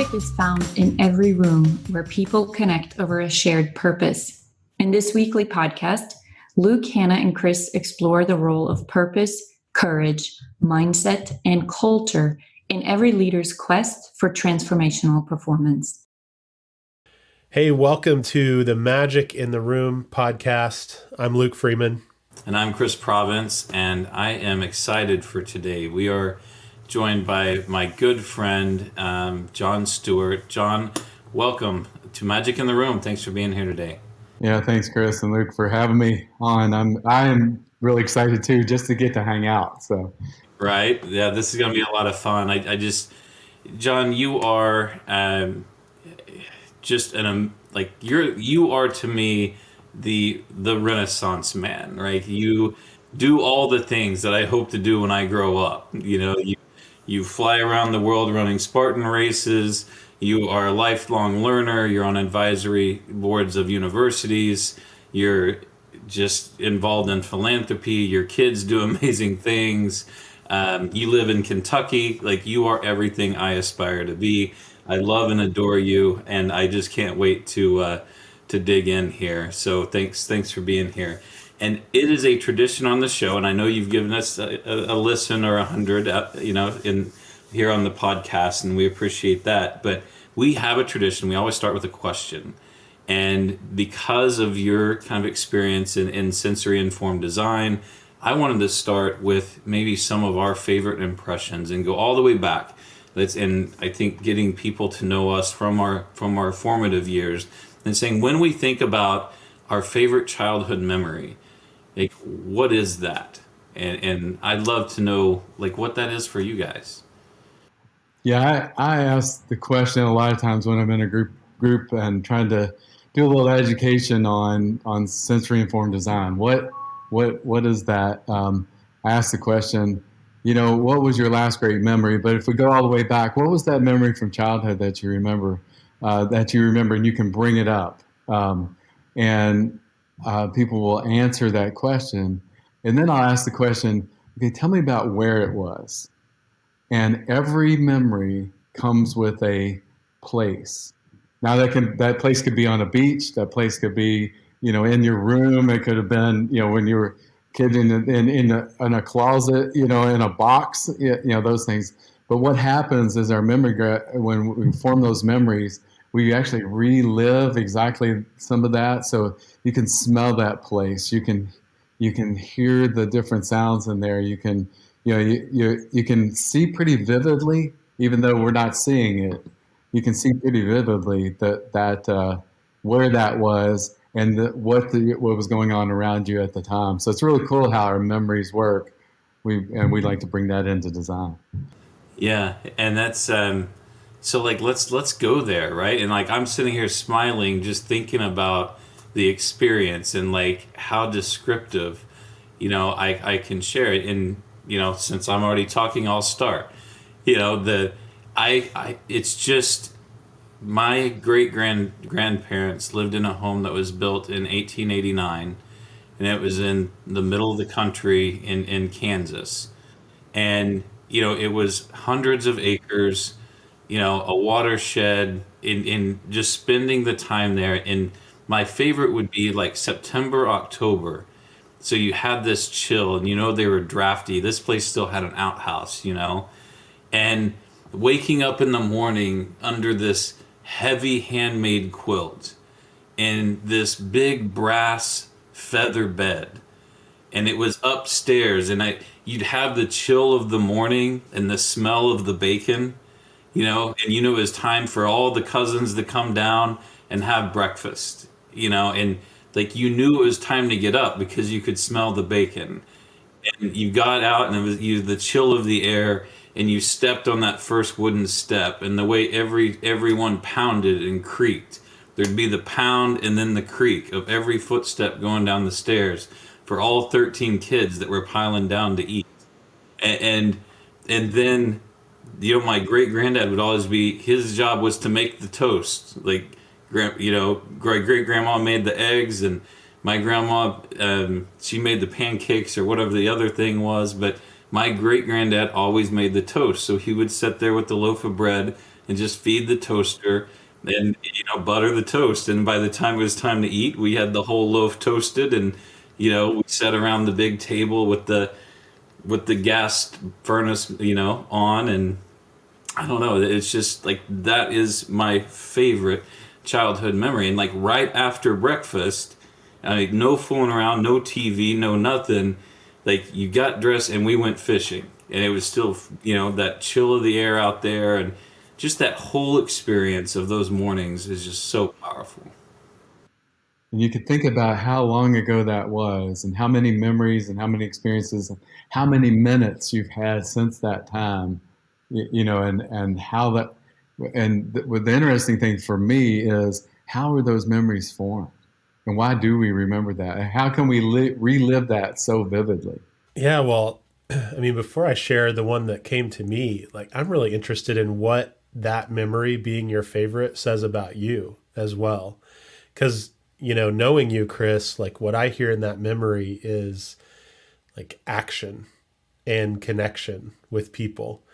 Magic is found in every room where people connect over a shared purpose. In this weekly podcast, Luke, Hannah, and Chris explore the role of purpose, courage, mindset, and culture in every leader's quest for transformational performance. Hey, welcome to the Magic in the Room podcast. I'm Luke Freeman. And I'm Chris Province, and I am excited for today. We are joined by my good friend, John Stewart. John, welcome to Magic in the Room. Thanks for being here today. Yeah, thanks, Chris and Luke, for having me on. I am really excited too, just to get to hang out. So, right, yeah, this is going to be a lot of fun. John, you are you are to me the Renaissance man, right? You do all the things that I hope to do when I grow up. You know, you fly around the world running Spartan races. You are a lifelong learner. You're on advisory boards of universities. You're just involved in philanthropy. Your kids do amazing things. You live in Kentucky. Like, you are everything I aspire to be. I love and adore you, and I just can't wait to dig in here. So thanks for being here. And it is a tradition on the show, and I know you've given us a listen or 100, in here on the podcast, and we appreciate that. But we have a tradition. We always start with a question. And because of your kind of experience in sensory-informed design, I wanted to start with maybe some of our favorite impressions and go all the way back. And I think getting people to know us from our formative years and saying, when we think about our favorite childhood memory, like, what is that? And I'd love to know, like, what that is for you guys. Yeah, I ask the question a lot of times when I'm in a group and trying to do a little education on sensory informed design. What is that? I ask the question, what was your last great memory? But if we go all the way back, what was that memory from childhood that you remember? And you can bring it up. And people will answer that question. And then I'll ask the question, okay, tell me about where it was. And every memory comes with a place. Now that place could be on a beach. That place could be, in your room. It could have been, when you were a kid in a closet, in a box, those things. But what happens is our memory, when we form those memories, we actually relive exactly some of that. So you can smell that place. You can hear the different sounds in there. You can, you can see pretty vividly, even though we're not seeing it. You can see pretty vividly that where that was and what was going on around you at the time. So it's really cool how our memories work. We like to bring that into design. Yeah, and that's so, like, let's go there, right? And, like, I'm sitting here smiling just thinking about the experience and, like, how descriptive, I can share it. And, since I'm already talking, I'll start. It's just, my grandparents lived in a home that was built in 1889, and it was in the middle of the country in Kansas. And, it was hundreds of acres, a watershed, in just spending the time there. And my favorite would be like September, October. So you had this chill, and they were drafty. This place still had an outhouse, and waking up in the morning under this heavy handmade quilt and this big brass feather bed. And it was upstairs, and you'd have the chill of the morning and the smell of the bacon, and it was time for all the cousins to come down and have breakfast, and like, you knew it was time to get up because you could smell the bacon. And you got out, and it was the chill of the air, and you stepped on that first wooden step, and the way everyone pounded and creaked. There'd be the pound and then the creak of every footstep going down the stairs for all 13 kids that were piling down to eat. And then, my great granddad would always be, his job was to make the toast. Like, great grandma made the eggs, and my grandma, she made the pancakes or whatever the other thing was. But my great granddad always made the toast. So he would sit there with the loaf of bread and just feed the toaster and butter the toast. And by the time it was time to eat, we had the whole loaf toasted, and we sat around the big table with the gas furnace on. And I don't know, it's just like that is my favorite childhood memory. And like right after breakfast, no fooling around, no TV, no nothing. Like you got dressed and we went fishing, and it was still that chill of the air out there, and just that whole experience of those mornings is just so powerful. And you could think about how long ago that was, and how many memories and how many experiences and how many minutes you've had since that time, and how that, and the interesting thing for me is how are those memories formed? And why do we remember that? And how can we relive that so vividly? Yeah, well, I mean, before I share the one that came to me, like I'm really interested in what that memory being your favorite says about you as well. Because, knowing you, Chris, like what I hear in that memory is like action and connection with people.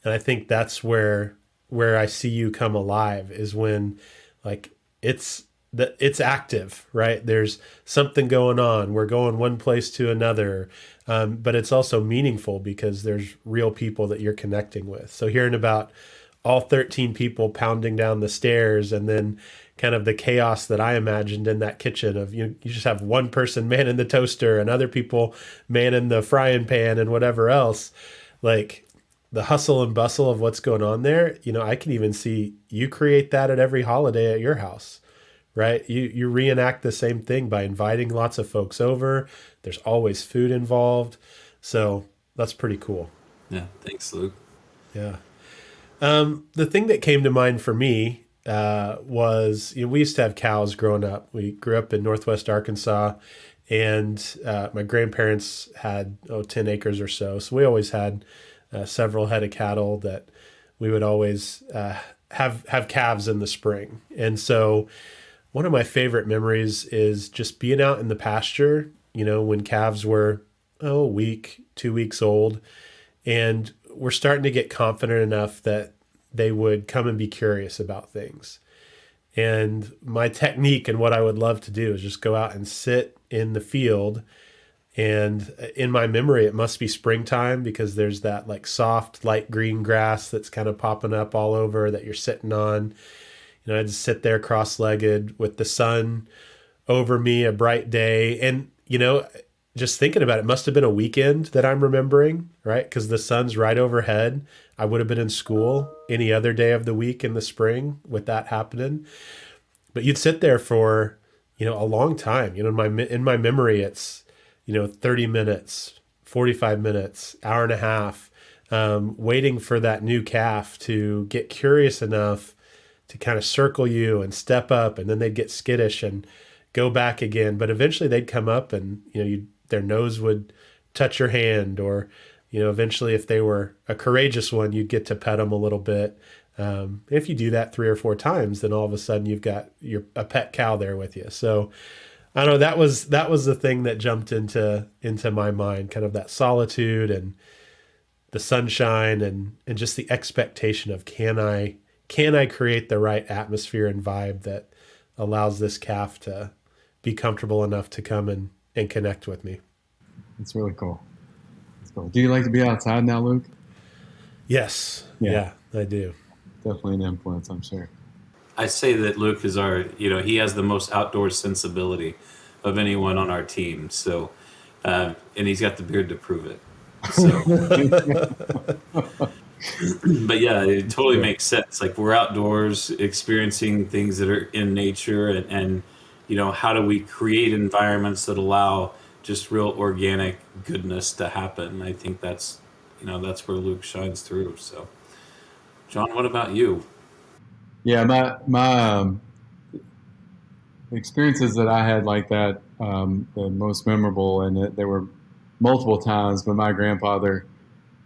And I think that's where I see you come alive is when like it's active, right? There's something going on. We're going one place to another. But it's also meaningful because there's real people that you're connecting with. So hearing about all 13 people pounding down the stairs, and then kind of the chaos that I imagined in that kitchen of you just have one person manning the toaster and other people manning the frying pan and whatever else, like the hustle and bustle of what's going on there. I can even see you create that at every holiday at your house, right? You reenact the same thing by inviting lots of folks over. There's always food involved. So that's pretty cool. Yeah. Thanks, Luke. Yeah. The thing that came to mind for me was, we used to have cows growing up. We grew up in Northwest Arkansas, and my grandparents had 10 acres or so. So we always had several head of cattle that we would always have calves in the spring. And so one of my favorite memories is just being out in the pasture, when calves were a week, 2 weeks old, and we're starting to get confident enough that they would come and be curious about things. And my technique and what I would love to do is just go out and sit in the field. And in my memory, it must be springtime because there's that like soft, light green grass that's kind of popping up all over that you're sitting on. I'd just sit there cross-legged with the sun over me, a bright day. And, just thinking about it, must have been a weekend that I'm remembering, right? Because the sun's right overhead. I would have been in school any other day of the week in the spring with that happening. But you'd sit there for, a long time. In my memory, it's, 30 minutes, 45 minutes, hour and a half, waiting for that new calf to get curious enough to kind of circle you and step up, and then they'd get skittish and go back again. But eventually they'd come up and, their nose would touch your hand, or, eventually if they were a courageous one, you'd get to pet them a little bit. If you do that 3 or 4 times, then all of a sudden you've got a pet cow there with you. So I don't know, that was the thing that jumped into my mind, kind of that solitude and the sunshine and just the expectation of can I create the right atmosphere and vibe that allows this calf to be comfortable enough to come and connect with me. It's really cool. It's cool. Do you like to be outside now, Luke? Yes. Yeah, I do. Definitely an influence, I'm sure. I say that Luke is he has the most outdoor sensibility of anyone on our team. So, and he's got the beard to prove it. So, but yeah, it totally makes sense. Like we're outdoors experiencing things that are in nature, and how do we create environments that allow just real organic goodness to happen? I think that's where Luke shines through. So, John, what about you? Yeah, my experiences that I had like that, the most memorable, and there were multiple times, but my grandfather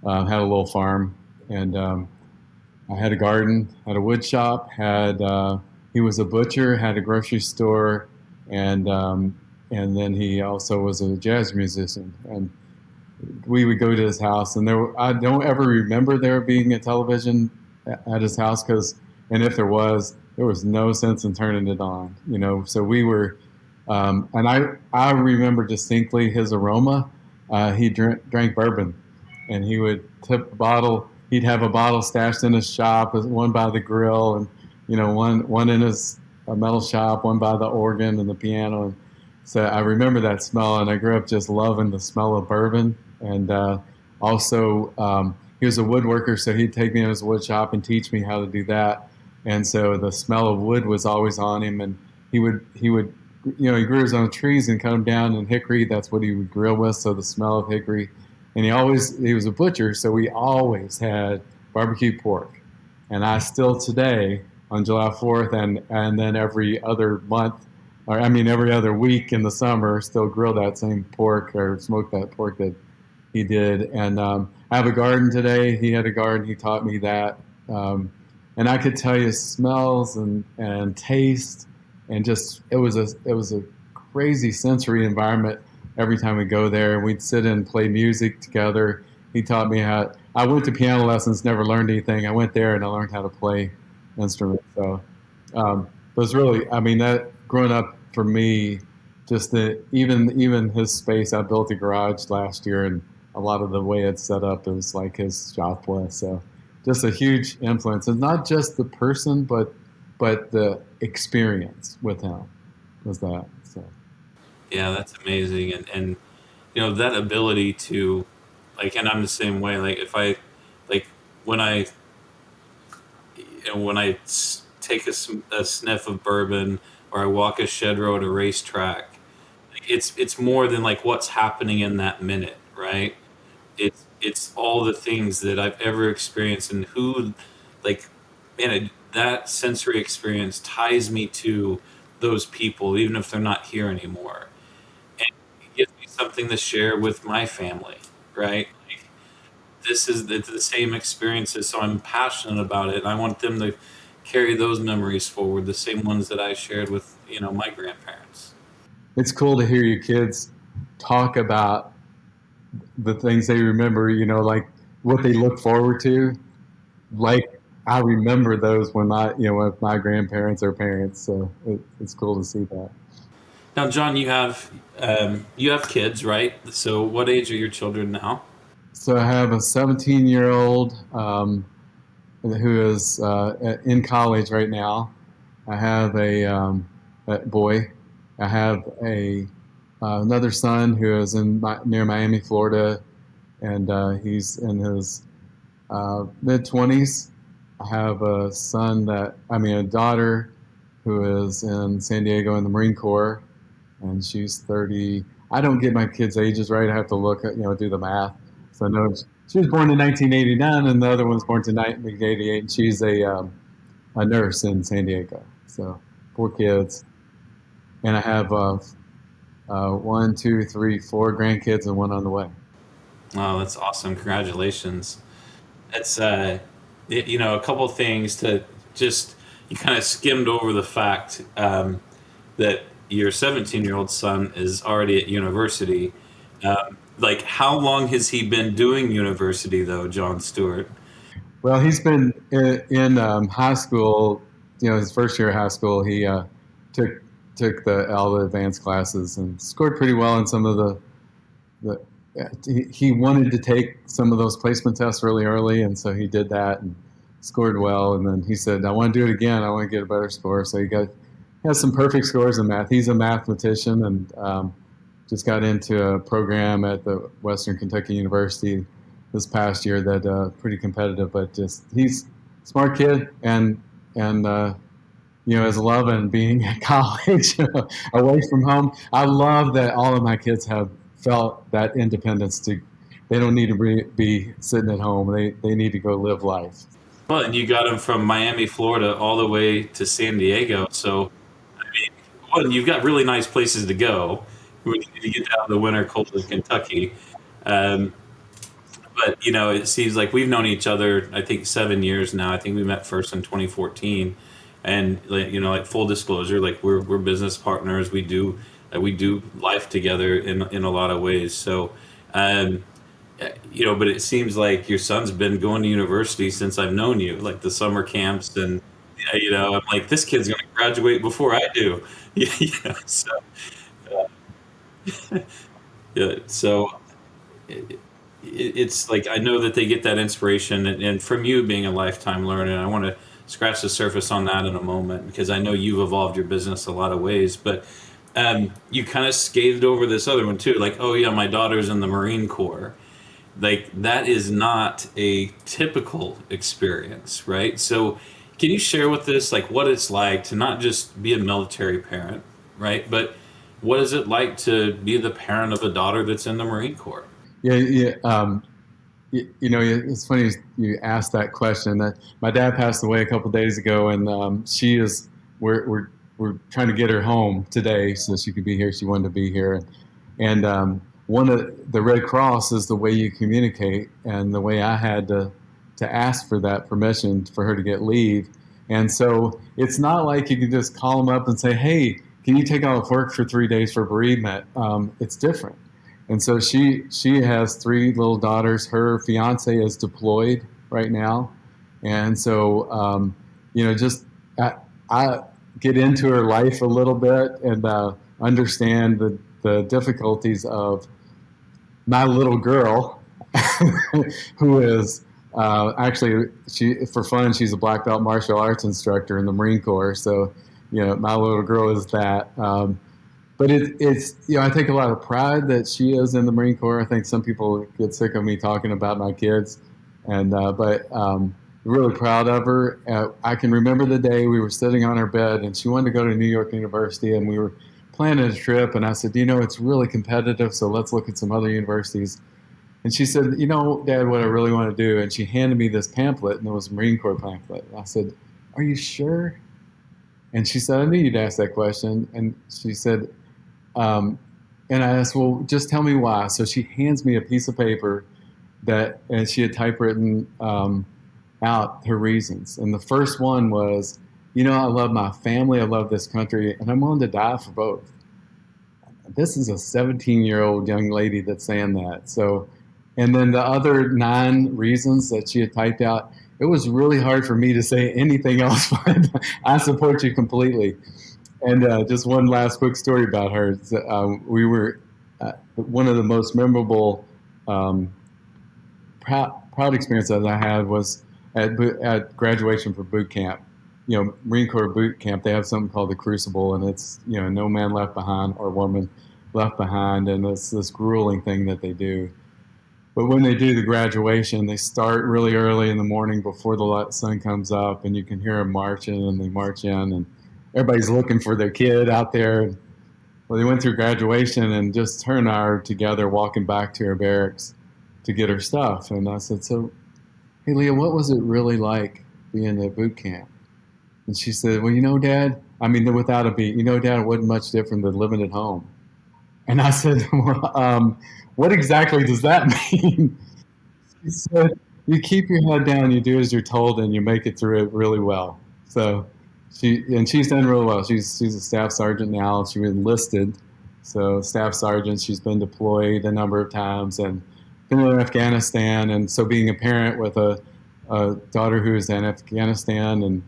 had a little farm, and I had a garden, had a wood shop, he was a butcher, had a grocery store, and then he also was a jazz musician. And we would go to his house, and I don't ever remember there being a television at his house and if there was no sense in turning it on, So we were, and I remember distinctly his aroma. He drank bourbon, and he would tip a bottle. He'd have a bottle stashed in his shop, one by the grill, and one in his metal shop, one by the organ and the piano. And so I remember that smell, and I grew up just loving the smell of bourbon. And also, he was a woodworker, so he'd take me to his wood shop and teach me how to do that. And so the smell of wood was always on him, and he would he grew his own trees and cut them down in hickory. That's what he would grill with. So the smell of hickory, and he was a butcher, so we always had barbecue pork. And I still today on July 4th and then every other month, or I mean every other week in the summer, still grill that same pork or smoke that pork that he did. And I have a garden today. He had a garden. He taught me that. And I could tell you smells and taste, and just it was a crazy sensory environment every time we go there. We'd sit and play music together. He taught me how. I went to piano lessons, never learned anything. I went there and I learned how to play instruments. So it was really, I mean, that growing up for me, just even his space. I built a garage last year, and a lot of the way it's set up is like his shop was. So just a huge influence, and not just the person, but the experience with him was that. So Yeah, that's amazing. And that ability to, like, and I'm the same way. Like, if I, like, when I, take a sniff of bourbon, or I walk a shed row at a racetrack, like, it's more than like what's happening in that minute, right? It's all the things that I've ever experienced, and who, like, man, that sensory experience ties me to those people, even if they're not here anymore. And it gives me something to share with my family, right? Like, this is the same experiences, so I'm passionate about it. And I want them to carry those memories forward, the same ones that I shared with, my grandparents. it's cool to hear your kids talk about the things they remember. Like what they look forward to. Like I remember those when with my grandparents or parents. So it's cool to see that. Now, John, you have kids, right? So, what age are your children now? So I have a 17-year-old who is in college right now. I have a boy. I have another son who is near Miami, Florida, and he's in his mid-20s. I have a daughter who is in San Diego in the Marine Corps, and she's 30. I don't get my kids' ages right. I have to look at, do the math. So no, she was born in 1989, and the other one's born in 1988, and she's a nurse in San Diego. So 4 kids, and I have one, two, three, four grandkids, and one on the way. Oh, that's awesome! Congratulations. That's a couple of things to just, you kind of skimmed over the fact that your 17-year-old son is already at university. Like, how long has he been doing university, though, John Stewart? Well, he's been in high school. His first year of high school, he took all the advanced classes and scored pretty well in some of the. He wanted to take some of those placement tests really early, and so he did that and scored well. And then he said, "I want to do it again. I want to get a better score." So he has some perfect scores in math. He's a mathematician, and just got into a program at the Western Kentucky University this past year that pretty competitive, but just he's a smart kid and is loving being at college away from home. I love that all of my kids have felt that independence. They don't need to be sitting at home. They need to go live life. Well, and you got him from Miami, Florida, all the way to San Diego. So, I mean, one, you've got really nice places to go when you need to get out of the winter cold of Kentucky. But it seems like we've known each other, I think, 7 years now. I think we met first in 2014, and like full disclosure, like we're business partners. We do life together in a lot of ways. So, but it seems like your son's been going to university since I've known you, like the summer camps, and I'm like, this kid's going to graduate before I do. So yeah, so it's like I know that they get that inspiration, and from you being a lifetime learner, and I want to scratch the surface on that in a moment because I know you've evolved your business a lot of ways, but you kind of scathed over this other one too, like, oh yeah, my daughter's in the Marine Corps. Like that is not a typical experience, right? So can you share with us like what it's like to not just be a military parent, right? But what is it like to be the parent of a daughter that's in the Marine Corps? Yeah, yeah. It's funny you asked that question. That my dad passed away a couple of days ago, and she is. We're trying to get her home today so she could be here. She wanted to be here, and one of the Red Cross is the way you communicate, and the way I had to ask for that permission for her to get leave. And so it's not like you can just call them up and say, "Hey, can you take off work for 3 days for bereavement?" It's different. And so she has three little daughters. Her fiance is deployed right now, and so just I get into her life a little bit and understand the difficulties of my little girl, who is actually for fun she's a black belt martial arts instructor in the Marine Corps. So my little girl is that. But it's I take a lot of pride that she is in the Marine Corps. I think some people get sick of me talking about my kids, and but really proud of her. I can remember the day we were sitting on her bed, and she wanted to go to New York University, and we were planning a trip. And I said, it's really competitive, so let's look at some other universities. And she said, Dad, what I really want to do. And she handed me this pamphlet, and it was a Marine Corps pamphlet. And I said, are you sure? And she said, I knew you'd ask that question. And she said, and I asked, well, just tell me why. So she hands me a piece of paper and she had typewritten out her reasons. And the first one was, I love my family, I love this country, and I'm willing to die for both. This is a 17-year-old young lady that's saying that. So, and then the other 9 reasons that she had typed out, it was really hard for me to say anything else, but I support you completely. And just one last quick story about her. We were one of the most memorable proud experiences I had was at graduation for boot camp. Marine Corps boot camp, they have something called the Crucible, and it's no man left behind or woman left behind, and it's this grueling thing that they do. But when they do the graduation, they start really early in the morning before the sun comes up, and you can hear them marching, and they march in, and everybody's looking for their kid out there. Well, they went through graduation, and just her and I are together walking back to her barracks to get her stuff. And I said, so, hey, Leah, what was it really like being at boot camp? And she said, well, Dad, without a beat, Dad, it wasn't much different than living at home. And I said, well, what exactly does that mean? She said, you keep your head down, you do as you're told, and you make it through it really well. So she's done really well. She's a staff sergeant now. She was enlisted, so staff sergeant. She's been deployed a number of times and been in Afghanistan. And so being a parent with a daughter who is in Afghanistan, and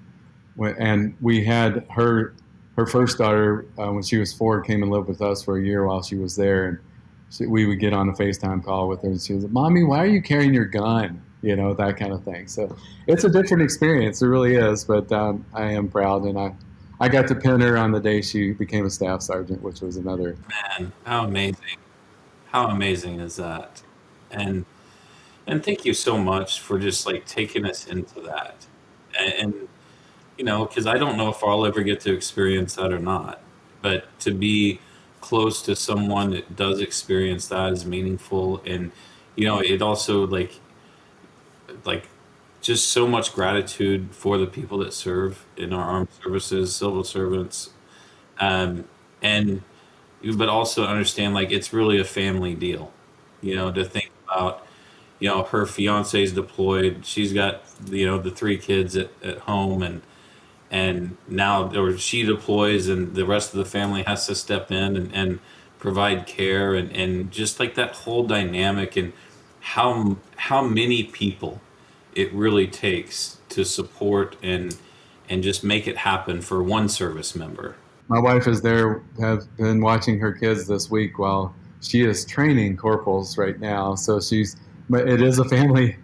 we had her first daughter when she was 4 came and lived with us for a year while she was there, and we would get on a FaceTime call with her, and she was like, Mommy, why are you carrying your gun? That kind of thing. So it's a different experience. It really is. But I am proud. And I got to pin her on the day she became a staff sergeant, which was another. Man, how amazing. How amazing is that? And thank you so much for just like taking us into that. And because I don't know if I'll ever get to experience that or not. But to be close to someone that does experience that is meaningful. And, it also like just so much gratitude for the people that serve in our armed services, civil servants, and but also understand like it's really a family deal. To think about, her fiance's deployed, she's got the 3 kids at home, and now or she deploys, and the rest of the family has to step in and provide care, and just like that whole dynamic, and how many people it really takes to support and just make it happen for one service member. My wife is there, have been watching her kids this week while she is training corporals right now. So it is a family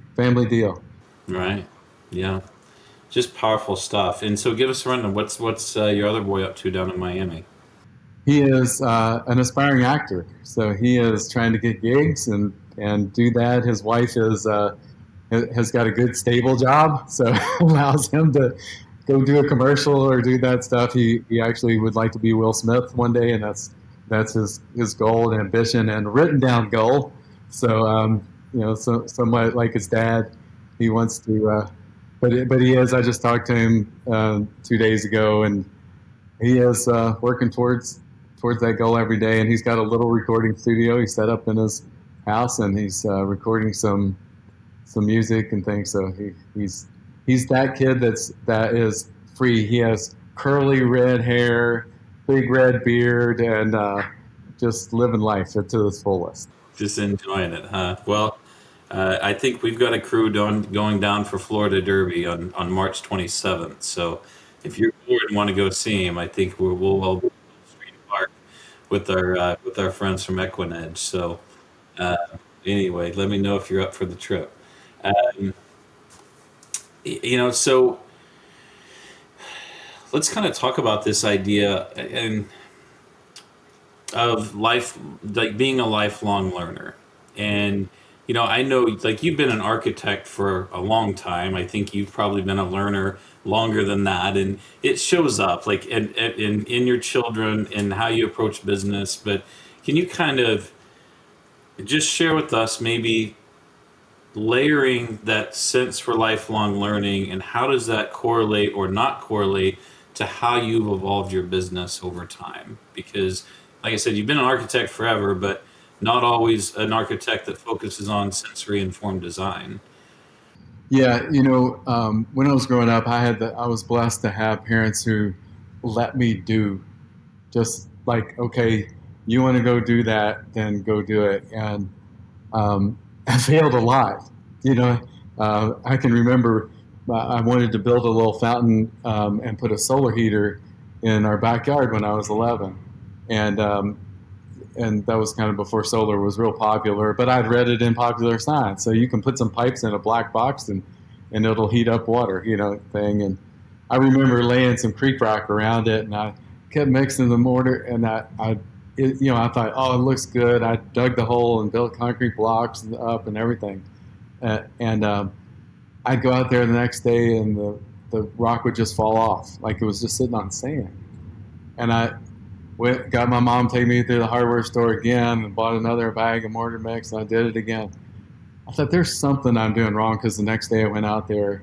deal. Right. Yeah. Just powerful stuff. And so give us a rundown. What's your other boy up to down in Miami? He is an aspiring actor, so he is trying to get gigs and do that. His wife has got a good stable job, so allows him to go do a commercial or do that stuff. He actually would like to be Will Smith one day, and that's his goal and ambition and written down goal. So so somewhat like his dad, he wants to. But he is. I just talked to him 2 days ago, and he is working towards that goal every day. And he's got a little recording studio he set up in his house, and he's recording some music and things. So he's that kid that is free. He has curly red hair, big red beard, and just living life to its fullest. Just enjoying it, huh? Well, I think we've got a crew going down for Florida Derby on March 27th. So if you're bored and want to go see him, I think we'll all be in Street Park with our friends from Equinedge. So anyway, let me know if you're up for the trip. So let's kind of talk about this idea and of life, like being a lifelong learner. And I know, like, you've been an architect for a long time. I think you've probably been a learner longer than that, and it shows up like in your children and how you approach business. But can you kind of just share with us maybe layering that sense for lifelong learning, and how does that correlate or not correlate to how you've evolved your business over time? Because, like I said, you've been an architect forever, but not always an architect that focuses on sensory-informed design. Yeah, when I was growing up, I was blessed to have parents who let me do, just like, okay, you want to go do that, then go do it. And I failed a lot. I can remember I wanted to build a little fountain and put a solar heater in our backyard when I was 11, and that was kind of before solar was real popular. But I'd read it in Popular Science, so you can put some pipes in a black box and it'll heat up water, thing. And I remember laying some creek rock around it, and I kept mixing the mortar, and I thought, oh, it looks good. I dug the hole and built concrete blocks up and everything. And I'd go out there the next day, and the rock would just fall off, like it was just sitting on sand. And I got my mom to take me to the hardware store again and bought another bag of mortar mix, and I did it again. I thought, there's something I'm doing wrong, because the next day I went out there,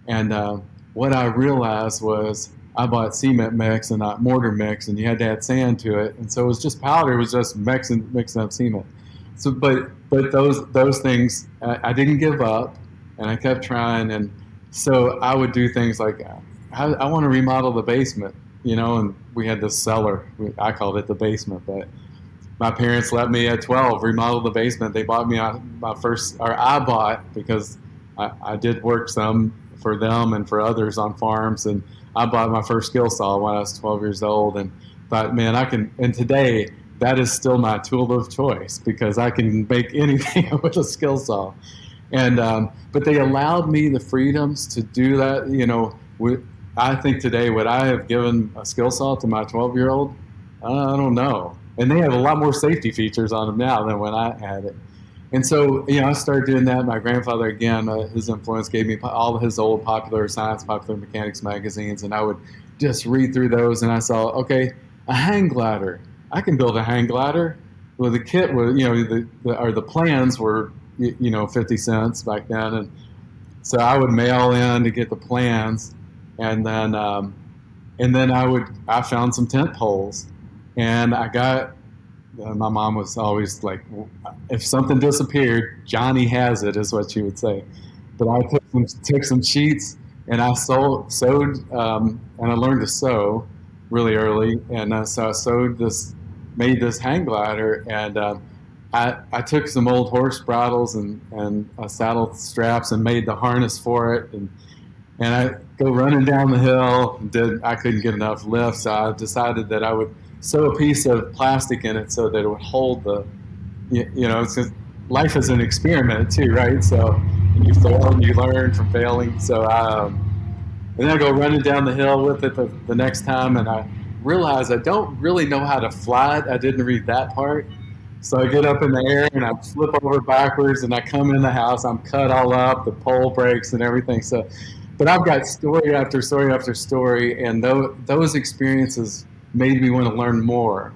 and what I realized was I bought cement mix and not mortar mix, and you had to add sand to it, and so it was just powder. It was just mixing up cement. So, but those things, I didn't give up, and I kept trying, and so I would do things like, I want to remodel the basement, and we had this cellar. I called it the basement, but my parents let me at 12 remodel the basement. They bought me my first, or I bought, because I did work some for them and for others on farms, and I bought my first skill saw when I was 12 years old, and thought, man, and today that is still my tool of choice, because I can make anything with a skill saw. And but they allowed me the freedoms to do that. I think today, would I have given a skill saw to my 12-year-old? I don't know. And they have a lot more safety features on them now than when I had it. And so, I started doing that. My grandfather, again, his influence gave me all of his old Popular Science, Popular Mechanics magazines, and I would just read through those, and I saw, okay, a hang glider. I can build a hang glider. Well, the kit was, the plans were, 50 cents back then, and so I would mail in to get the plans, and then I found some tent poles, and I got. My mom was always like, if something disappeared, Johnny has it, is what she would say. But I took some sheets, and I sewed, and I learned to sew really early, and so I made this hang glider, and I took some old horse bridles and saddle straps and made the harness for it, and I go running down the hill. I couldn't get enough lift, so I decided that I would sew a piece of plastic in it so that it would hold the, it's just, life is an experiment too, right? So you fail and you learn from failing. So and then I go running down the hill with it the next time, and I realize I don't really know how to fly it. I didn't read that part. So I get up in the air and I flip over backwards and I come in the house. I'm cut all up, the pole breaks and everything. So, but I've got story after story after story, and those experiences made me want to learn more.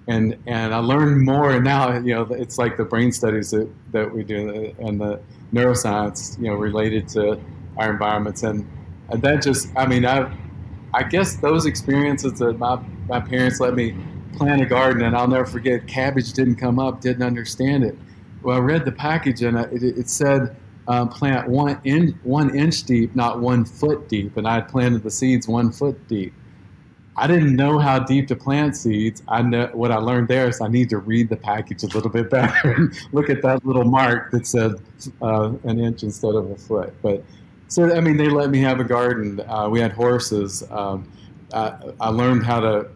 And I learned more, and now it's like the brain studies that we do and the neuroscience related to our environments, and that just I guess those experiences that my parents let me plant a garden, and I'll never forget, cabbage didn't come up, didn't understand it. Well, I read the package, and it said plant 1 inch deep, not 1 foot deep, and I had planted the seeds 1 foot deep. I didn't know how deep to plant seeds. I know what I learned there is I need to read the package a little bit better and look at that little mark that said 1 inch instead of a foot. But so they let me have a garden. We had horses. I learned how to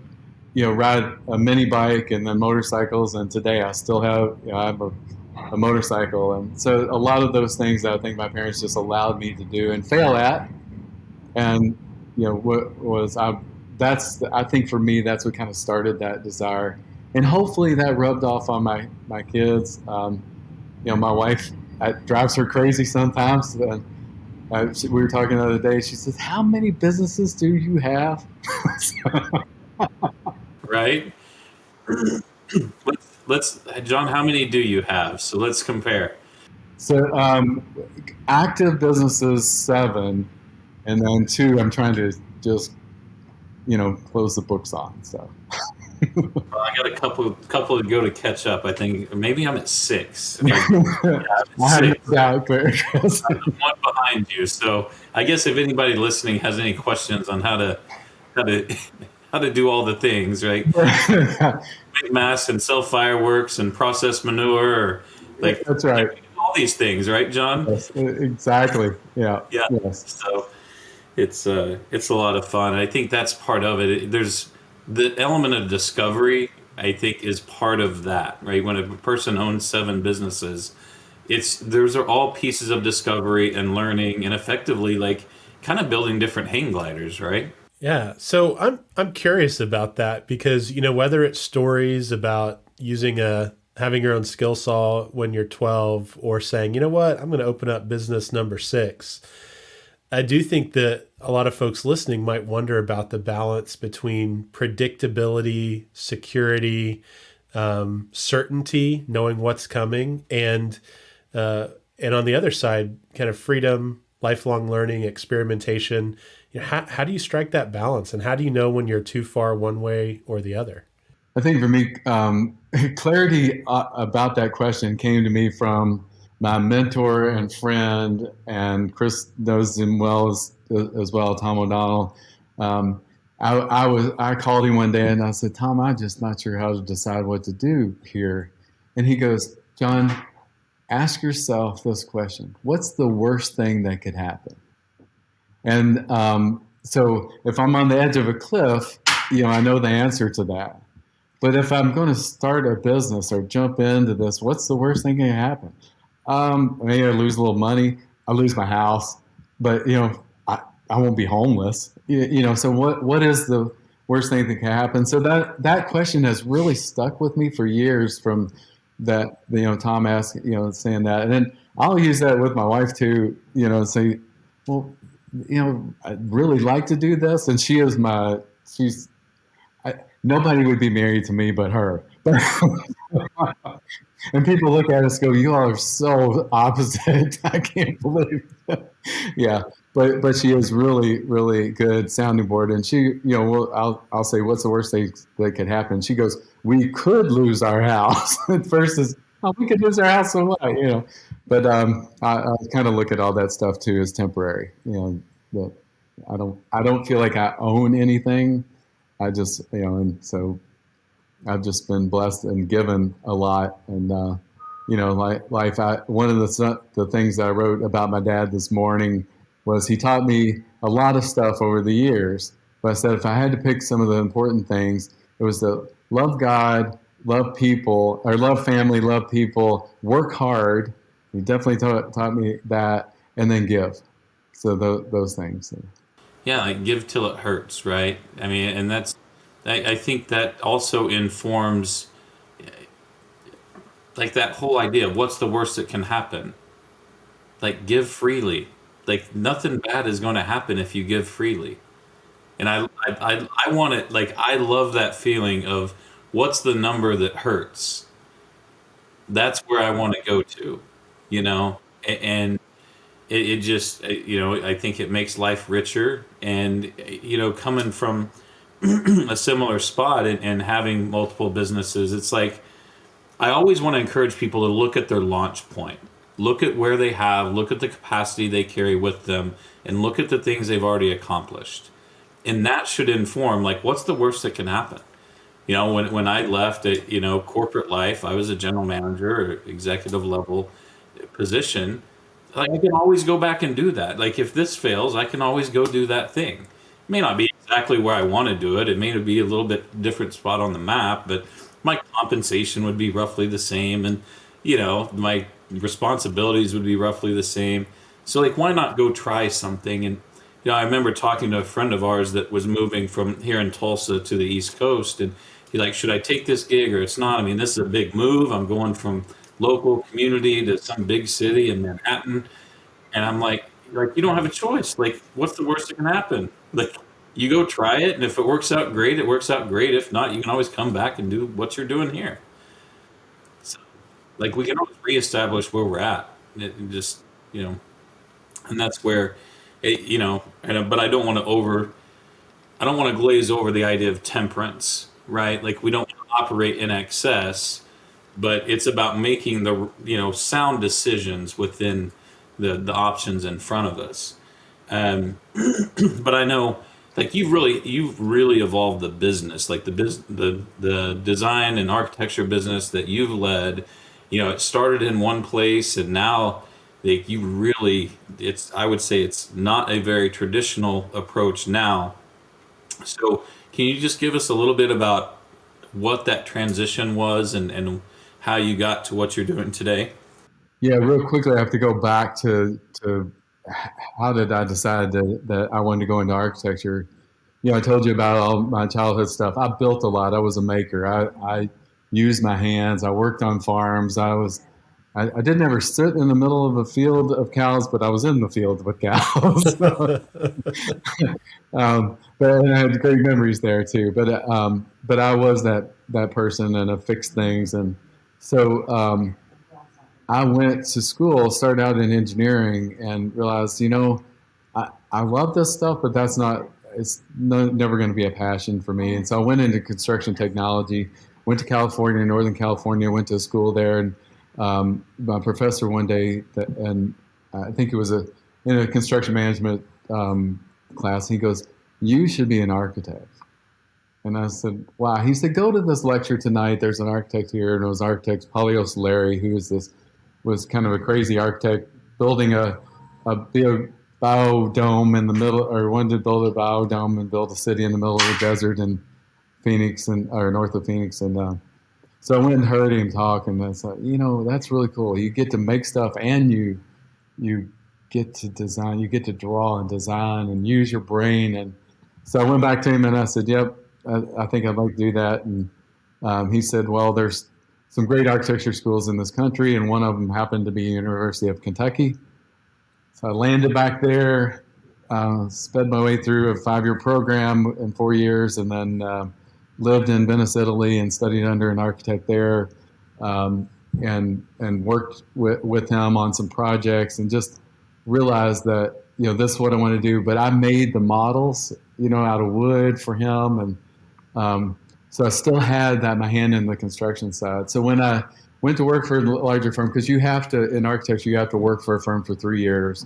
ride a mini bike and then motorcycles, and today I still have I have a motorcycle, and so a lot of those things that I think my parents just allowed me to do and fail at, and what was I think for me that's what kind of started that desire, and hopefully that rubbed off on my kids. My wife, it drives her crazy sometimes. We were talking the other day. She says, "How many businesses do you have?" Right? let's John, how many do you have? So let's compare. So active businesses 7, and then 2 I'm trying to just close the books on. So Well, I got a couple to go to catch up. I think maybe I'm at 6. I have no doubt, Chris. I'm one behind you. So I guess if anybody listening has any questions on how to do all the things, right? Make masks and sell fireworks and process manure, or That's right. all these things, right, John? Yes, exactly. Yeah. Yeah. Yes. So it's a lot of fun. And I think that's part of it. There's the element of discovery, I think, is part of that, right? When a person owns 7 businesses, those are all pieces of discovery and learning, and effectively kind of building different hang gliders, right? Yeah. So I'm curious about that because, whether it's stories about having your own skill saw when you're 12, or saying, you know what, I'm going to open up business number 6. I do think that a lot of folks listening might wonder about the balance between predictability, security, certainty, knowing what's coming, and on the other side, kind of freedom, lifelong learning, experimentation. How do you strike that balance, and how do you know when you're too far one way or the other? I think for me, clarity about that question came to me from my mentor and friend, and Chris knows him well as well, Tom O'Donnell. I called him one day and I said, "Tom, I'm just not sure how to decide what to do here." And he goes, "John, ask yourself this question: what's the worst thing that could happen?" And so if I'm on the edge of a cliff, I know the answer to that. But if I'm going to start a business or jump into this, what's the worst thing that can happen? Maybe I lose a little money. I lose my house, but I won't be homeless. So what is the worst thing that can happen? So that question has really stuck with me for years. From that, Tom asked, saying that, and then I'll use that with my wife too. Say, well, I'd really like to do this, and nobody would be married to me but her. And people look at us and go, "You all are so opposite." I can't believe it. Yeah. But she is really, really good sounding board. And she, I'll say, "What's the worst thing that could happen?" She goes, "We could lose our house." At first is, "Oh, we could lose our house, so what?" But I kind of look at all that stuff too as temporary. That I don't feel like I own anything. I just, and so I've just been blessed and given a lot. And life. One of the things that I wrote about my dad this morning was he taught me a lot of stuff over the years. But I said if I had to pick some of the important things, it was to love God, love people, or love family, love people, work hard. He definitely taught me that, and then give. So those things. Yeah, like give till it hurts, right? I mean, and I think that also informs like that whole idea of what's the worst that can happen. Like give freely. Like nothing bad is going to happen if you give freely. And I want it. Like I love that feeling of what's the number that hurts. That's where I want to go to, you know, and it just I think it makes life richer, and coming from a similar spot and having multiple businesses, it's like I always want to encourage people to look at their launch point, look at where they have, look at the capacity they carry with them, and look at the things they've already accomplished, and that should inform like what's the worst that can happen. When I left at corporate life, I was a general manager or executive level position. Like I can always go back and do that. Like if this fails, I can always go do that thing. It may not be exactly where I want to do it. It may be a little bit different spot on the map, but my compensation would be roughly the same, and my responsibilities would be roughly the same. So like, why not go try something? And I remember talking to a friend of ours that was moving from here in Tulsa to the East Coast, and he's like, should I take this gig or it's not? I mean, this is a big move. I'm going from local community to some big city in Manhattan. And I'm like, you don't have a choice. Like, what's the worst that can happen? Like, you go try it, and if it works out great, it works out great. If not, you can always come back and do what you're doing here. So, like, we can always reestablish where we're at. And just, you know, and that's where, but I don't want to glaze over the idea of temperance, right? Like, we don't operate in excess, but it's about making the sound decisions within the options in front of us. Um, but I know like you've really evolved the business, like the design and architecture business that you've led. It started in one place, and now like you really, it's I would say it's not a very traditional approach now. So can you just give us a little bit about what that transition was, and how you got to what you're doing today? Yeah, real quickly, I have to go back to how did I decide that I wanted to go into architecture. I told you about all my childhood stuff. I built a lot. I was a maker. I used my hands. I worked on farms. I didn't ever sit in the middle of a field of cows, but I was in the field with cows. But and I had great memories there too. But I was that person and I fixed things. And so I went to school, started out in engineering, and realized, I love this stuff, but it's never going to be a passion for me. And so I went into construction technology, went to California, Northern California, went to school there. And my professor one day, and I think it was in a construction management class, he goes, "You should be an architect." And I said, "Wow." He said, "Go to this lecture tonight. There's an architect here." And it was architect Polios Larry, who was kind of a crazy architect, building a big biodome in the middle, or wanted to build a biodome and build a city in the middle of the desert in Phoenix, or north of Phoenix. And so I went and heard him talk, and I thought, that's really cool. You get to make stuff, and you get to design, you get to draw and design and use your brain. And so I went back to him and I said, "Yep, I think I'd like to do that." And he said, "Well, there's some great architecture schools in this country, and one of them happened to be University of Kentucky." So I landed back there, sped my way through a 5-year program in 4 years, and then lived in Venice, Italy, and studied under an architect there, um, and worked with him on some projects, and just realized that this is what I want to do. But I made the models, out of wood for him, and so I still had my hand in the construction side. So when I went to work for a larger firm, because in architecture, you have to work for a firm for 3 years,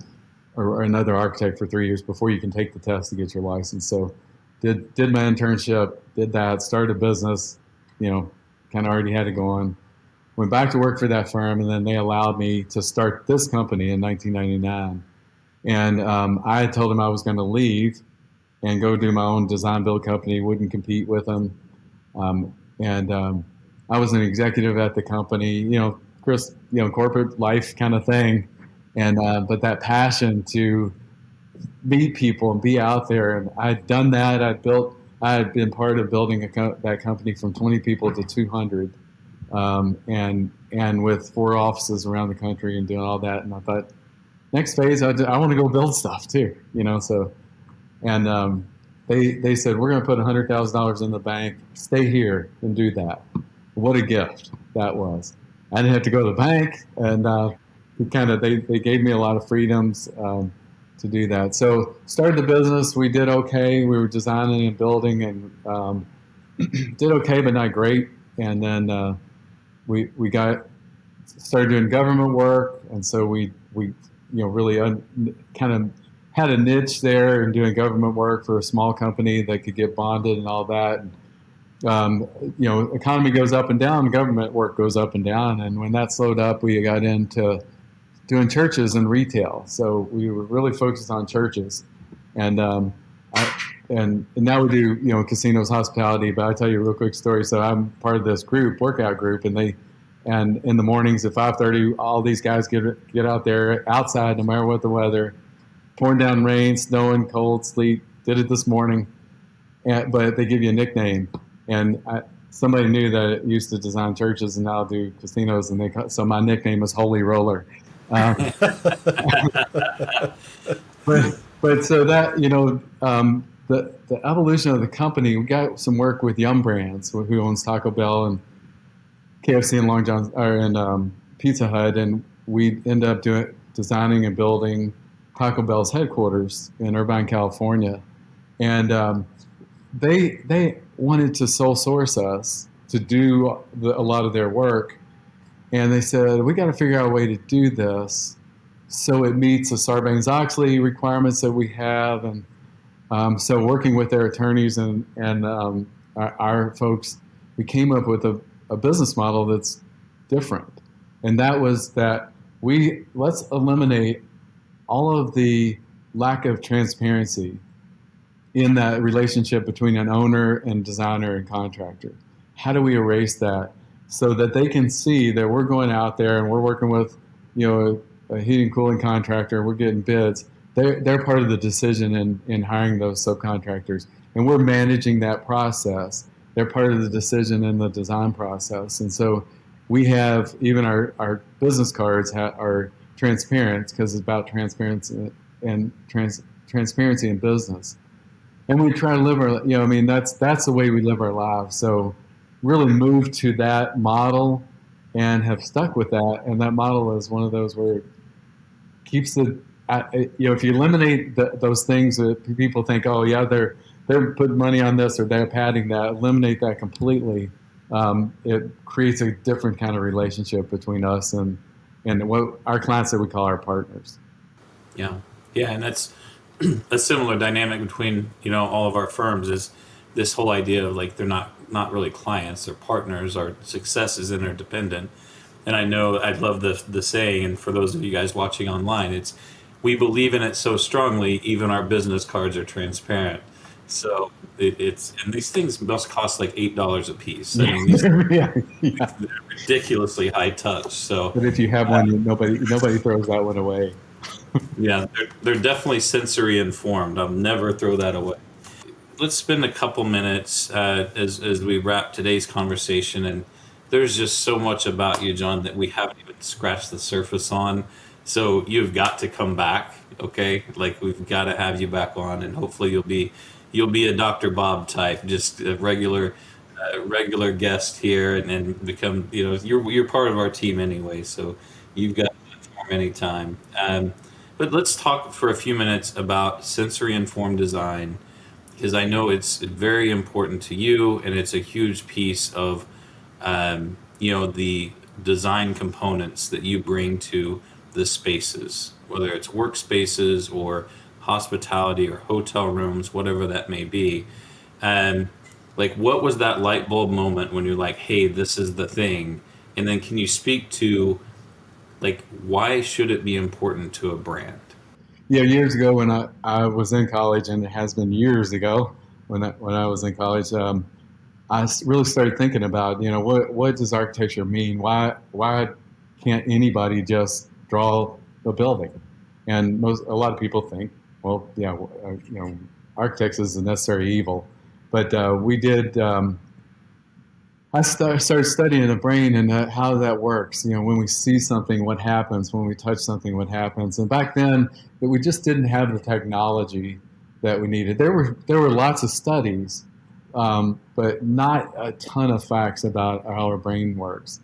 or another architect for 3 years before you can take the test to get your license. So did my internship, did that, started a business, kind of already had it going. Went back to work for that firm, and then they allowed me to start this company in 1999. And I told them I was going to leave and go do my own design build company, wouldn't compete with them. And I was an executive at the company, Chris, corporate life kind of thing. And but that passion to meet people and be out there, and I'd done that. I had been part of building that company from 20 people to 200, and with 4 offices around the country and doing all that. And I thought, next phase, I want to go build stuff too, So, and they said, we're going to put $100,000 in the bank. Stay here and do that. What a gift that was! I didn't have to go to the bank, and they gave me a lot of freedoms to do that. So started the business. We did okay. We were designing and building, and did okay, but not great. And then we got started doing government work, and so we really kind of had a niche there in doing government work for a small company that could get bonded and all that. And, economy goes up and down, government work goes up and down, and when that slowed up, we got into doing churches and retail. So we were really focused on churches, and and now we do casinos, hospitality. But I'll tell you a real quick story. So I'm part of this workout group, and in the mornings at 5:30, all these guys get out there outside, no matter what the weather, pouring down rain, snowing, cold, sleet. Did it this morning, but they give you a nickname, and somebody knew that I used to design churches and now do casinos, and so my nickname is Holy Roller. But so that the evolution of the company, we got some work with Yum Brands, who owns Taco Bell and KFC and Long John's, and Pizza Hut, and we ended up designing and building Taco Bell's headquarters in Irvine, California, and they wanted to sole source us to do a lot of their work. And they said, we got to figure out a way to do this so it meets the Sarbanes-Oxley requirements that we have. And so working with their attorneys and our folks, we came up with a business model that's different. And that was that let's eliminate all of the lack of transparency in that relationship between an owner and designer and contractor. How do we erase that? So that they can see that we're going out there and we're working with, a heating and cooling contractor. We're getting bids. They're part of the decision in hiring those subcontractors, and we're managing that process. They're part of the decision in the design process, and so we have even our business cards are transparent because it's about transparency and transparency in business. And we try to live our, that's the way we live our lives. So really moved to that model and have stuck with that. And that model is one of those where it keeps if you eliminate those things that people think, oh yeah, they're putting money on this or they're padding that, eliminate that completely. It creates a different kind of relationship between us and what our clients that we call our partners. Yeah. And that's a similar dynamic between, all of our firms is this whole idea of like, they're not really clients, they're partners. Our success is interdependent. And I know I love the saying, and for those of you guys watching online, it's we believe in it so strongly, even our business cards are transparent. So it's and these things must cost like $8 a piece. I mean, they're ridiculously high touch. So, but if you have one, nobody throws that one away. Yeah, they're definitely sensory informed. I'll never throw that away. Let's spend a couple minutes as we wrap today's conversation. And there's just so much about you, John, that we haven't even scratched the surface on. So you've got to come back, okay? Like we've got to have you back on, and hopefully you'll be a Dr. Bob type, just a regular guest here, and become you're part of our team anyway. So you've got to perform anytime. But let's talk for a few minutes about sensory informed design, because I know it's very important to you, and it's a huge piece of the design components that you bring to the spaces, whether it's workspaces or hospitality or hotel rooms, whatever that may be. Like, what was that light bulb moment when you're like, hey, this is the thing? And then can you speak to, like, why should it be important to a brand? Yeah, years ago when I was in college, and it has been years ago when I was in college, really started thinking about, what does architecture mean? Why can't anybody just draw a building? And a lot of people think, well, yeah, architects is a necessary evil, but we did. Started studying the brain and how that works. When we see something, what happens? When we touch something, what happens? And back then, we just didn't have the technology that we needed. There were lots of studies, but not a ton of facts about how our brain works.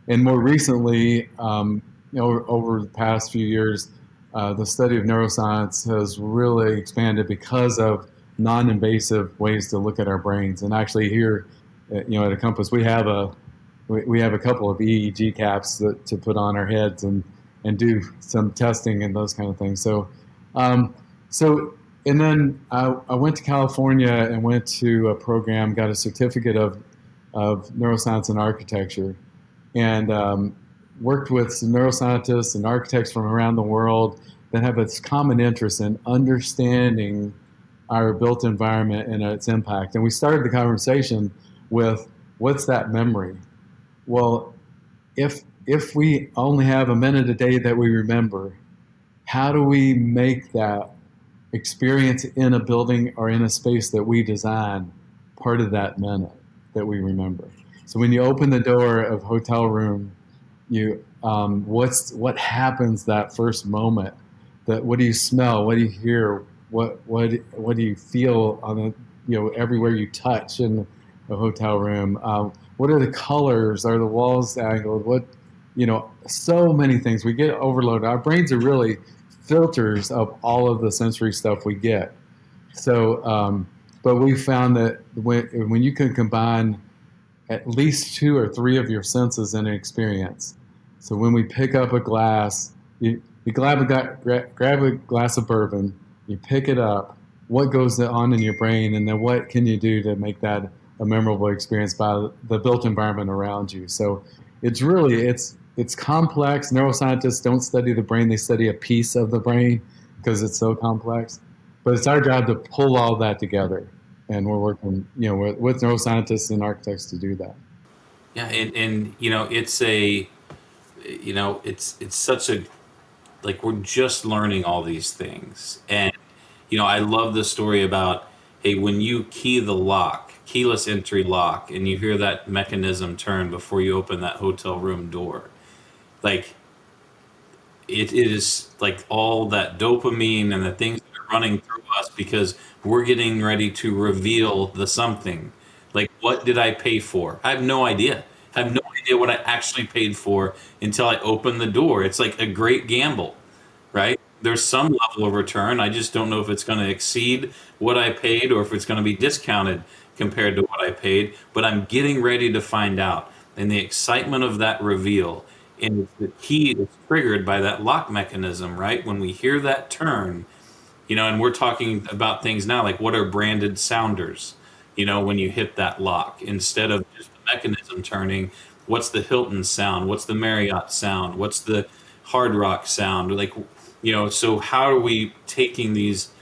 And more recently, over the past few years, the study of neuroscience has really expanded because of non-invasive ways to look at our brains. And actually, here, at Compass, we have a couple of EEG caps to put on our heads and do some testing and those kind of things. Um, so and then I went to California and went to a program, got a certificate of neuroscience and architecture, and worked with some neuroscientists and architects from around the world that have this common interest in understanding our built environment and its impact. And we started the conversation with, what's that memory? Well, if we only have a minute a day that we remember, how do we make that experience in a building or in a space that we design part of that minute that we remember? So when you open the door of hotel room, what happens that first moment? What do you smell? What do you hear? What do you feel on everywhere you touch in a hotel room? What are the colors? Are the walls angled? So many things. We get overloaded. Our brains are really filters of all of the sensory stuff we get. So, but we found that when you can combine at least two or three of your senses in an experience. So when we pick up a glass, you grab a glass of bourbon, you pick it up, what goes on in your brain, and then what can you do to make that a memorable experience by the built environment around you? So it's complex. Neuroscientists don't study the brain, they study a piece of the brain because it's so complex. But it's our job to pull all that together. And we're working, with neuroscientists and architects to do that. Yeah, and it's it's such a, like, we're just learning all these things. And I love the story about, hey, when you key the lock, keyless entry lock, and you hear that mechanism turn before you open that hotel room door, like, it is like all that dopamine and the things that are running through us because we're getting ready to reveal the something. Like, what did I pay for? I have no idea. I have no idea what I actually paid for until I open the door. It's like a great gamble, right? There's some level of return. I just don't know if it's going to exceed what I paid or if it's going to be discounted compared to what I paid. But I'm getting ready to find out. And the excitement of that reveal, and the key is triggered by that lock mechanism, right? When we hear that turn, and we're talking about things now like, what are branded sounders? When you hit that lock, instead of just the mechanism turning, what's the Hilton sound? What's the Marriott sound? What's the Hard Rock sound? Like, so how are we taking these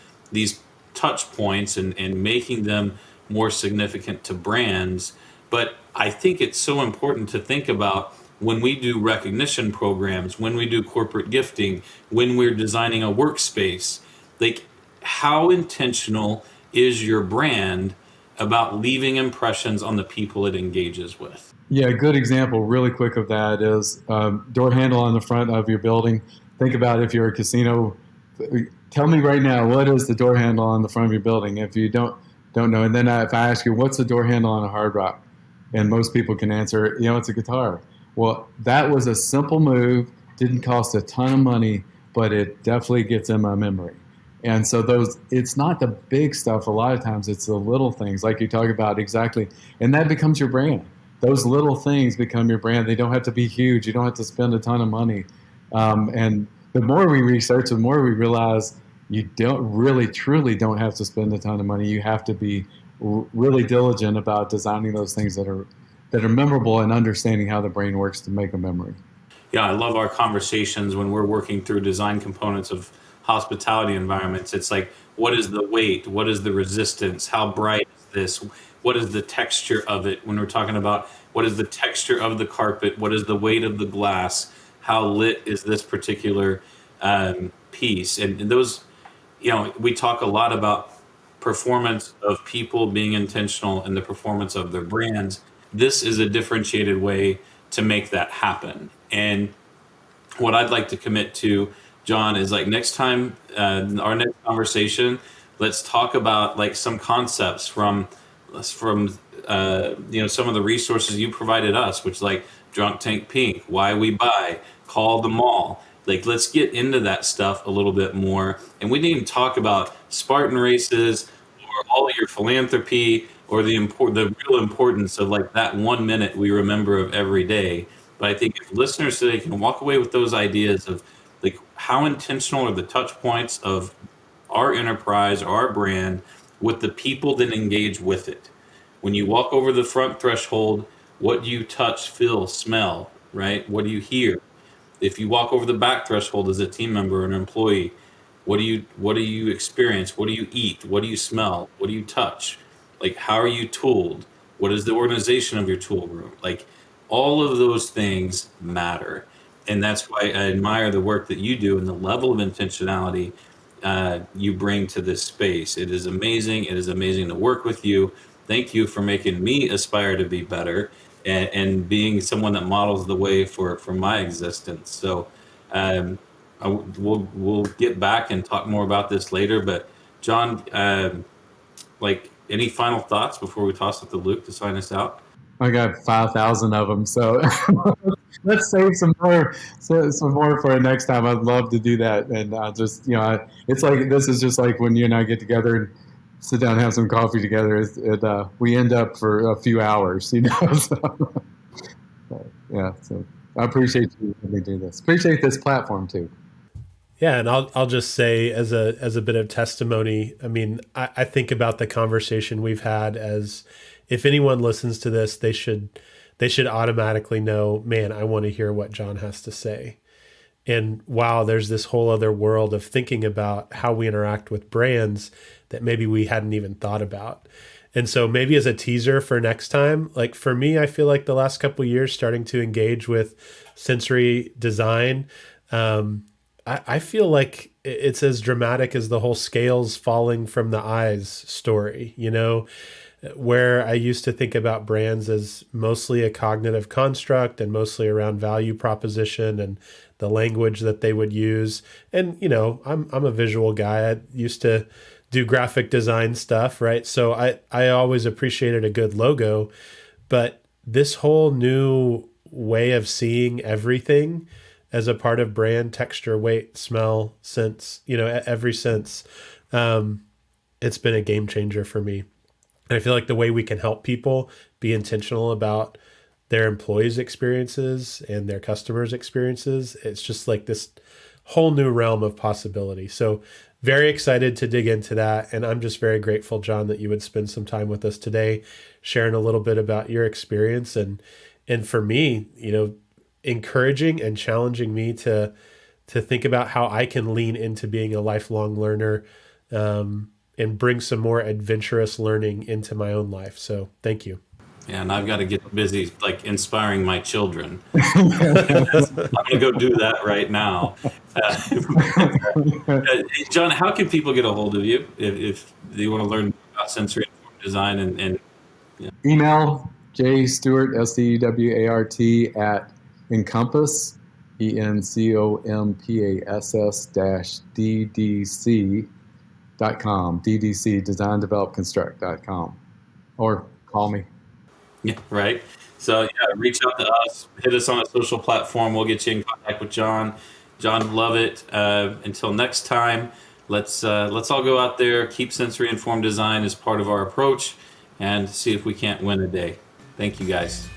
touch points and making them more significant to brands? But I think it's so important to think about when we do recognition programs, when we do corporate gifting, when we're designing a workspace, like, how intentional is your brand about leaving impressions on the people it engages with? Yeah, a good example, really quick, of that is door handle on the front of your building. Think about if you're a casino. Tell me right now, what is the door handle on the front of your building? If you don't know, and then if I ask you, what's the door handle on a Hard Rock, and most people can answer, it's a guitar. Well, that was a simple move, didn't cost a ton of money, but it definitely gets in my memory. And so it's not the big stuff. A lot of times it's the little things like you talk about, exactly. And that becomes your brand. Those little things become your brand. They don't have to be huge. You don't have to spend a ton of money. And the more we research, the more we realize you don't really, truly don't have to spend a ton of money. You have to be really diligent about designing those things that are memorable and understanding how the brain works to make a memory. Yeah, I love our conversations when we're working through design components of hospitality environments. It's like, what is the weight? What is the resistance? How bright is this? What is the texture of it? When we're talking about what is the texture of the carpet? What is the weight of the glass? How lit is this particular piece? And those, we talk a lot about performance of people being intentional and the performance of their brands. This is a differentiated way to make that happen. And what I'd like to commit to, John, is like next time, our next conversation, let's talk about like some concepts from some of the resources you provided us, which like Drunk Tank Pink, Why We Buy, Call the Mall. Like, let's get into that stuff a little bit more. And we didn't even talk about Spartan races or all of your philanthropy or the real importance of like that 1 minute we remember of every day. But I think if listeners today can walk away with those ideas of like how intentional are the touch points of our enterprise, our brand, with the people that engage with it. When you walk over the front threshold, what do you touch, feel, smell, right? What do you hear? If you walk over the back threshold as a team member or an employee, what do you experience? What do you eat? What do you smell? What do you touch? Like, how are you tooled? What is the organization of your tool room? Like, all of those things matter. And that's why I admire the work that you do and the level of intentionality you bring to this space. It is amazing. It is amazing to work with you. Thank you for making me aspire to be better and being someone that models the way for my existence. So we'll get back and talk more about this later. But John, like, any final thoughts before we toss it to Luke to sign us out? I got 5,000 of them, so let's save some more for next time. I'd love to do that, and I'll just it's like this is just like when you and I get together and sit down and have some coffee together. We end up for a few hours, So, yeah, so I appreciate you letting me do this. Appreciate this platform too. Yeah, and I'll just say as a bit of testimony, I mean, I think about the conversation we've had as if anyone listens to this, they should automatically know, man, I want to hear what John has to say. And wow, there's this whole other world of thinking about how we interact with brands that maybe we hadn't even thought about. And so maybe as a teaser for next time, like for me, I feel like the last couple of years starting to engage with sensory design, I feel like it's as dramatic as the whole scales falling from the eyes story, where I used to think about brands as mostly a cognitive construct and mostly around value proposition and the language that they would use. And, I'm a visual guy. I used to do graphic design stuff, right? So I always appreciated a good logo, but this whole new way of seeing everything as a part of brand, texture, weight, smell, sense, every sense, it's been a game changer for me. And I feel like the way we can help people be intentional about their employees' experiences and their customers' experiences, it's just like this whole new realm of possibility. So very excited to dig into that. And I'm just very grateful, John, that you would spend some time with us today, sharing a little bit about your experience. And for me, encouraging and challenging me to think about how I can lean into being a lifelong learner, and bring some more adventurous learning into my own life. So thank you. Yeah, and I've got to get busy, like, inspiring my children. I'm going to go do that right now. John, how can people get a hold of you if they want to learn about sensory informed design and Email jstewart, Stewart, at Encompass, ENCOMPASS-DDC.com, DDC, Design Develop Construct.com, or call me. Yeah, right. So yeah, reach out to us, hit us on a social platform. We'll get you in contact with John. John, love it. Until next time, let's all go out there, keep sensory informed design as part of our approach, and see if we can't win a day. Thank you, guys.